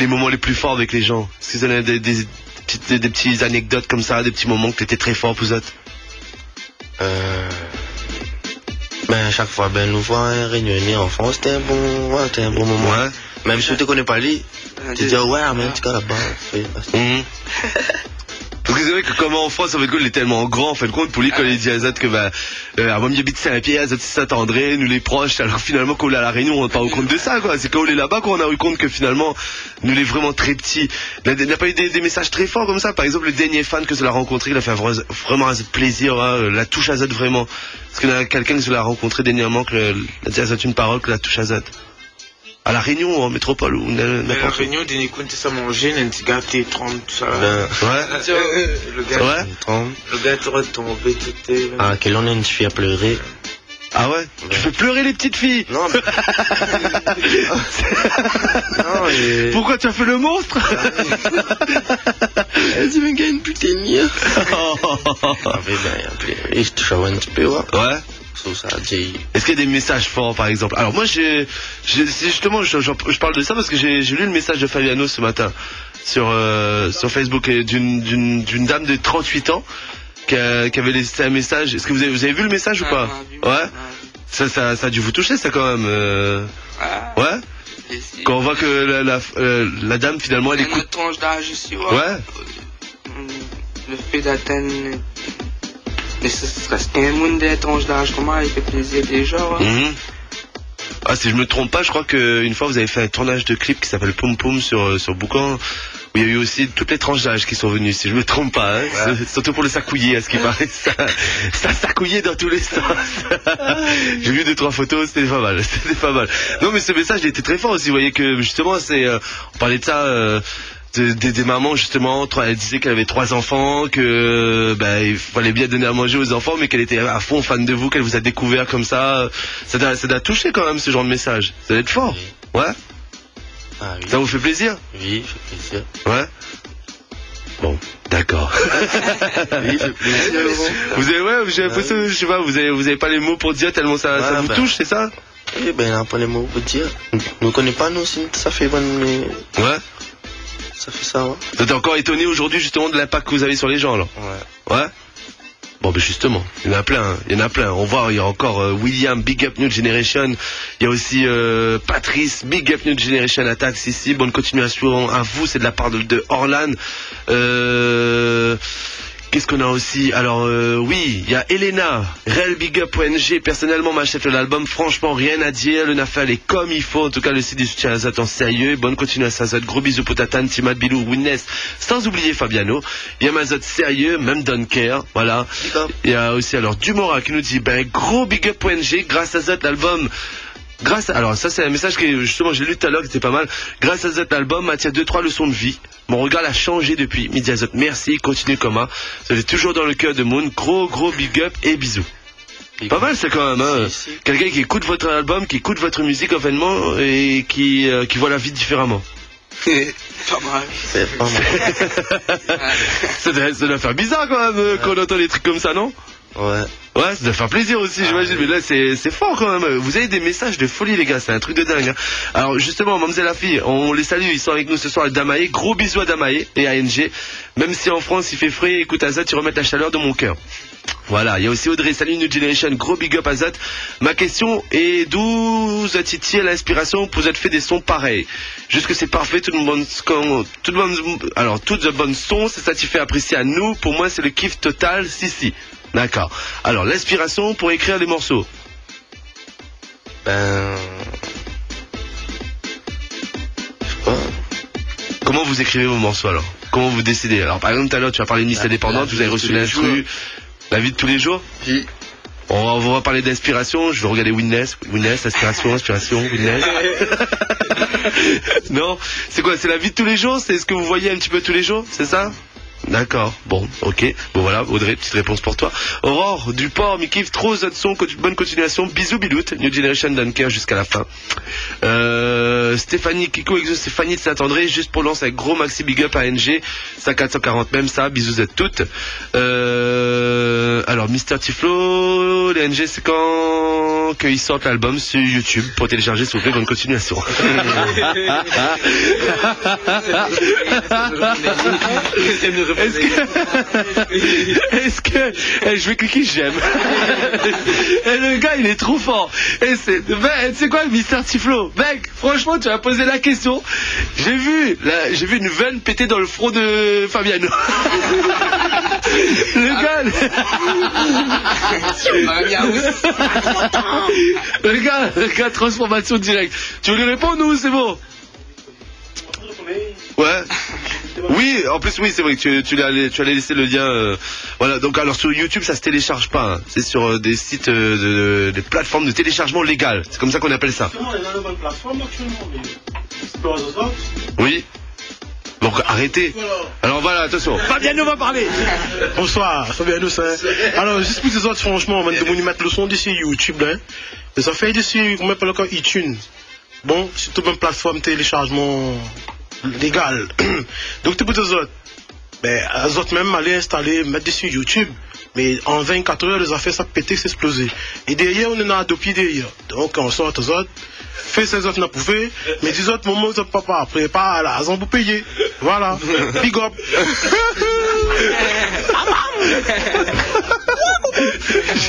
moments les plus forts avec les gens? Est-ce que vous avez des petites anecdotes comme ça, des petits moments que t'étais très fort pour vous autres? Ben, à chaque fois, ben, nous voir un Réunionnais en France, c'était un bon moment. Ouais. Même si tu ne connais pas lui, tu dis, ouais, mais tu es là-bas. Parce que c'est vrai que comme en France, en fait, il est tellement grand, en fait, compte, pour lui, quand il dit à Zat que, bah, avant, il habite Saint-Pierre, Zat, c'est Saint-André, nous les proches, alors finalement, quand on est à La Réunion, on ne rend pas compte de ça, quoi. C'est quand on est là-bas qu'on a eu compte que finalement, nous les vraiment très petits. Il n'a pas eu des messages très forts comme ça. Par exemple, le dernier fan que Zat a rencontré, il a fait vraiment un plaisir, hein, la touche à Zat vraiment. Parce qu'il y a quelqu'un que Zat a rencontré dernièrement, que a dit à Zat une parole, que la touche à Zat. À La Réunion, en métropole, ou n'importe où. La Réunion, des comptes, ça manger, un petit gars, t'es trompe, tout ça. Ouais. Le gars, t'aurait tombé, t'étais. Ah, quelle on a une fille à pleurer. Ah ouais? Tu fais pleurer les petites filles? Non, mais... non, Pourquoi tu as fait le monstre? Tu me gagnes plus tes niais. Et je te chauffe un petit peu, ouais. Ouais. Est-ce qu'il y a des messages forts, par exemple? Alors moi, justement, je parle de ça parce que j'ai lu le message de Fabiano ce matin sur Facebook d'une dame de 38 ans qui avait laissé un message. Est-ce que vous avez vu le message ou pas? Ouais. Ça a dû vous toucher, ça, quand même. Ouais. Quand on voit que la dame, finalement, elle écoute. Une tranche d'âge aussi, ouais. Le fait d'atteindre. Mais c'est un monde d'étrange d'âge, comment il fait plaisir déjà. Ah, si je me trompe pas, je crois qu'une fois vous avez fait un tournage de clip qui s'appelle Poum Poum sur Boucan, où il y a eu aussi toutes les tranches d'âge qui sont venues, si je me trompe pas, hein. Ouais. Surtout pour le sacouiller, à ce qui paraît, ça sacouillait dans tous les sens. J'ai vu 2-3 photos, c'était pas mal. Non, mais ce message, il était très fort aussi, vous voyez que justement, on parlait de ça, des mamans, justement, elle disait qu'elle avait 3 enfants, que il fallait bien donner à manger aux enfants, mais qu'elle était à fond fan de vous, qu'elle vous a découvert comme ça. Ça doit toucher quand même, ce genre de message. Ça doit être fort. Oui. Ouais. Ah, oui. Ça vous fait plaisir? Oui, ça fait plaisir. Ouais. Bon, d'accord. Oui, ça fait plaisir. J'ai l'impression, je sais pas, vous avez pas les mots pour dire tellement ça vous touche, c'est ça? Oui, on n'a pas les mots pour dire. Nous connaissons pas, nous, ça fait bonne. Ouais. Ça fait ça, ouais. Vous êtes encore étonné aujourd'hui, justement, de l'impact que vous avez sur les gens, là? Ouais. Ouais? Bon, ben justement, il y en a plein, On voit, il y a encore William, Big Up New Generation. Il y a aussi Patrice, Big Up New Generation Attacks ici. Bonne continuation à vous, c'est de la part de Orlan. Qu'est-ce qu'on a aussi? Alors oui, il y a Elena, Real Big Up ONG, personnellement m'achète l'album, franchement rien à dire, le Nafal est comme il faut, en tout cas le CD soutien à Zat en sérieux, bonne continuation à Zat, gros bisous pour Tatane, Timad, Bilou, Winness, sans oublier Fabiano, il y a Mazot sérieux, même Dunker, voilà. Il y a aussi alors Dumora qui nous dit, gros Big Up ONG, grâce à Zat l'album. Alors ça c'est un message que justement j'ai lu tout à l'heure qui était pas mal. Grâce à cet album, Mathias 2-3 leçons de vie. Mon regard a changé depuis. Midi Azot, merci, continue comme ça. Vous êtes toujours dans le cœur de Moon. Gros big up et bisous. Pas mal c'est quand même, hein. Si. Quelqu'un qui écoute votre album, qui écoute votre musique événement et qui voit la vie différemment. Pas mal. C'est pas mal. Ça doit faire bizarre quand même quand on entend des trucs comme ça, non? Ouais. Ouais, ça doit faire plaisir aussi, j'imagine, mais là c'est fort quand même. Vous avez des messages de folie les gars, c'est un truc de dingue, hein. Alors justement, Mamzelle la fille, on les salue, ils sont avec nous ce soir à Damaé, gros bisous à Damaé et à NG. Même si en France il fait frais, écoute Azat, tu remets la chaleur de mon cœur. Voilà, il y a aussi Audrey, salut New Generation, gros big up Azat. Ma question est d'où a-t-il l'inspiration pour vous être fait des sons pareils? Juste que c'est parfait, tout le bon son, c'est ça qui fait apprécier à nous, pour moi c'est le kiff total, si. D'accord. Alors, l'inspiration pour écrire les morceaux? Je sais pas. Comment vous écrivez vos morceaux alors? Comment vous décidez? Alors, par exemple, tout à l'heure, tu as parlé de Miss Indépendante, vous avez reçu l'instru. La vie de tous les jours? Oui. On va parler d'inspiration, je vais regarder Winness, inspiration, Winness. Non, c'est quoi? C'est la vie de tous les jours? C'est ce que vous voyez un petit peu tous les jours? C'est ça? D'accord, bon, ok. Bon voilà, Audrey, petite réponse pour toi. Aurore, Duport, mi kiffe trop son, bonne continuation. Bisous Bilout, New Generation Dunker jusqu'à la fin. Stéphanie, Kiko, Exo, Stéphanie de Saint-André, juste pour lance avec gros maxi big up à NG, ça 440 même ça, bisous à toutes. Alors Mister Tiflo, les NG c'est quand qu'ils sortent l'album sur YouTube pour télécharger s'il vous plaît, bonne continuation. Est-ce que je vais cliquer j'aime. Et le gars il est trop fort. Et c'est quoi Mister Tiflo? Mec, franchement tu as posé la question. J'ai vu une veine péter dans le front de Fabiano. Le gars le gars transformation directe. Tu veux lui répondre ou c'est bon? Ouais. Oui, en plus oui, c'est vrai que tu allais laisser le lien. Voilà, donc alors sur YouTube ça se télécharge pas, hein. C'est sur des sites des plateformes de téléchargement légales. C'est comme ça qu'on appelle ça. Oui. Donc arrêtez. Alors voilà, attention. Fabiano va parler. Bonsoir, Fabiano ça. Alors juste pour les autres, franchement, on va nous mettre le son d'ici YouTube là. Et ça fait d'ici, on met pas encore iTunes. Bon, c'est toute une plateforme de téléchargement légal. Donc tout pour les autres. Ben, les autres même aller installer, mettre dessus YouTube. Mais en 24 heures, les affaires ça pété, c'est explosé. Et derrière, on en a adopté derrière. Donc on sort aux autres. Fait ces autres n'a pas fait, mais les autres moments, ça papa prépare la raison pour payer. Voilà. Big up.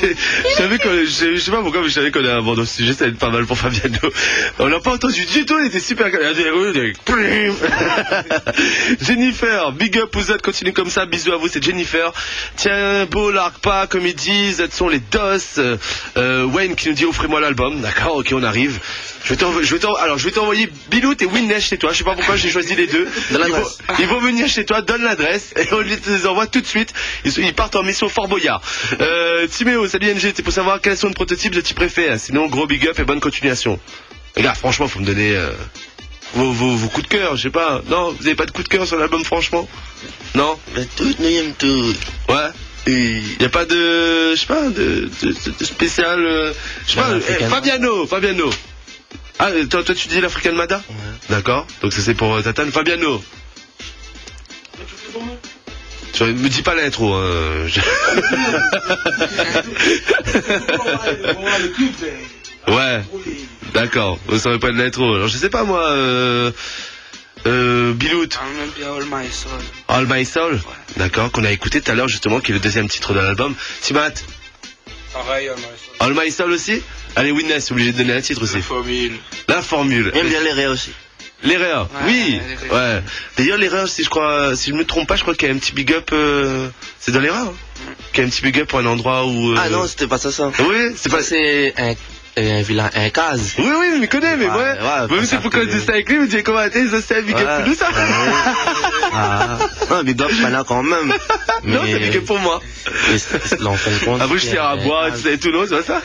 Je sais pas pourquoi, mais je savais qu'on allait aborder ce sujet, ça va être pas mal pour Fabiano. On l'a pas entendu du tout, il était super. Jennifer, big up vous êtes, continuez comme ça, bisous à vous, c'est Jennifer. Tiens, beau largue pas, comme ils disent, ce sont les DOS. Wayne qui nous dit offrez-moi l'album, d'accord, ok, on arrive. Je vais t'envoyer Bilout et Winnesh chez toi. Je sais pas pourquoi j'ai choisi les deux. Ils vont venir chez toi, donne l'adresse et on les envoie tout de suite. Ils partent en mission Fort Boyard. Timéo, salut NG, c'est pour savoir quels sont les prototypes que tu préfères. Sinon, gros big up et bonne continuation. Les gars, franchement, faut me donner vos coups de cœur. Je sais pas. Non, vous avez pas de coup de cœur sur l'album, franchement? Non? Tout, nous aime tout. Ouais. Il n'y a pas de, je sais pas, de spécial. Je sais pas. Fabiano. Ah, toi tu dis l'African Mada? Ouais. D'accord. Donc ça c'est pour Tatane. Fabiano. Tu me dis pas l'intro. Ouais. D'accord. Vous savez pas de l'intro. Alors je sais pas moi. Bilout. Même bien All My Soul. All My Soul. Ouais. D'accord. Qu'on a écouté tout à l'heure justement, qui est le deuxième titre de l'album. Timat. Pareil, All My Soul. All My Soul aussi. Allez, Winnes, obligé de donner un titre aussi. La formule. J'aime bien les Réa aussi. Les Réa, oui. Ouais. D'ailleurs, les Réa, si je me trompe pas, je crois qu'il y a un petit big up. C'est dans les Réa, hein. Qu'il y a un petit big up pour un endroit où. Ah non, c'était pas ça. Oui, c'est pas. C'est un village, un case. Oui, je me connais, mais ouais. Même si vous connaissez ça avec lui, vous dites comment c'est un big up pour nous, ça. Non, big up, pas là quand même. Non, c'est big up pour moi. Après, je tire à boire, tu sais, tout l'autre, c'est pas ça?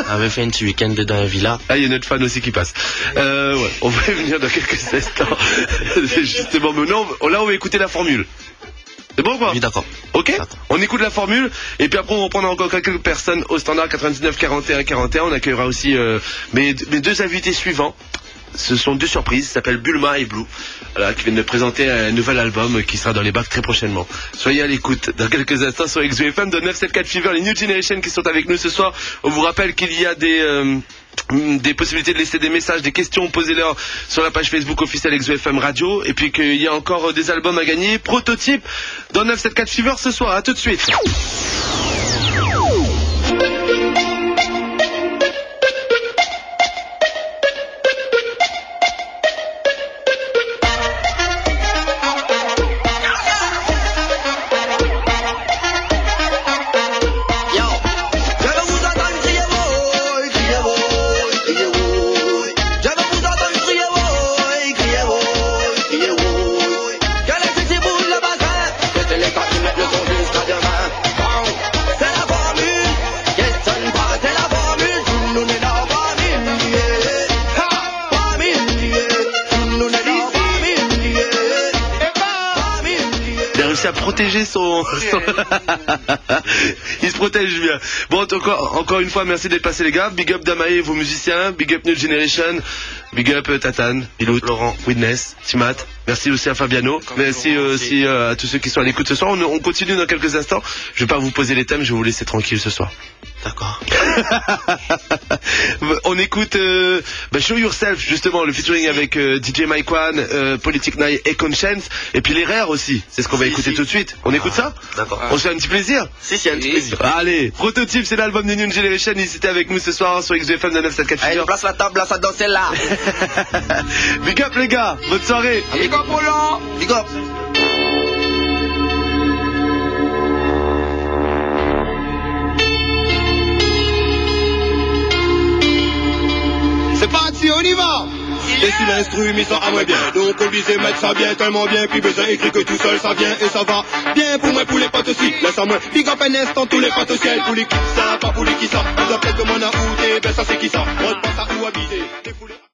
On avait fait un petit week-end dans un villa. Ah, il y a notre fan aussi qui passe. Ouais, on va y venir dans quelques instants. Justement, mais non, là, on va écouter la formule. C'est bon quoi? Oui, d'accord. Ok, on écoute la formule et puis après on reprendra encore quelques personnes au standard 99 41 41. On accueillera aussi mes deux invités suivants. Ce sont deux surprises, ça s'appelle Bulma et Blue, voilà, qui viennent de présenter un nouvel album qui sera dans les bacs très prochainement. Soyez à l'écoute dans quelques instants sur XVFM de 974 Fever, les New Generation qui sont avec nous ce soir. On vous rappelle qu'il y a des possibilités de laisser des messages, des questions, posez-leur sur la page Facebook officielle XVFM Radio, et puis qu'il y a encore des albums à gagner, prototype dans 974 Fever ce soir. À tout de suite. réussi à protéger son... Il se protège bien. Bon, encore une fois, merci d'être passé les gars. Big up Damae, vos musiciens. Big up New Generation. Big up Tatane, Pilote, Laurent, Witness, Timat. Merci aussi à Fabiano. Merci aussi à tous ceux qui sont à l'écoute ce soir. On continue dans quelques instants. Je vais pas vous poser les thèmes, je vais vous laisser tranquille ce soir. D'accord. On écoute Show Yourself, justement, le featuring avec DJ Mike One, Politic Night et Conscience. Et puis les Rares aussi. C'est ce qu'on va écouter tout de suite. On écoute ça? D'accord. On se fait un petit plaisir? Si, un petit plaisir. Allez, Prototype, c'est l'album de New Generation. Il était avec nous ce soir sur XVFM de 974. Allez, place la table, là, ça danse là. Big up les gars, bonne soirée. Big up Roland. Big up. C'est parti, on y va. Et si l'instru mis ça à moi bien, donc obligé mettre ça bien, tellement bien, puis besoin écrit que tout seul ça vient et ça va bien pour moi, pour les potes aussi. Laisse à moi, big up un instant, tous les potes au ciel, pour les qui ça, pas pour les qui ça. Vous appelez comme on a outé, ben ça c'est qui ça, on passe à où habiter.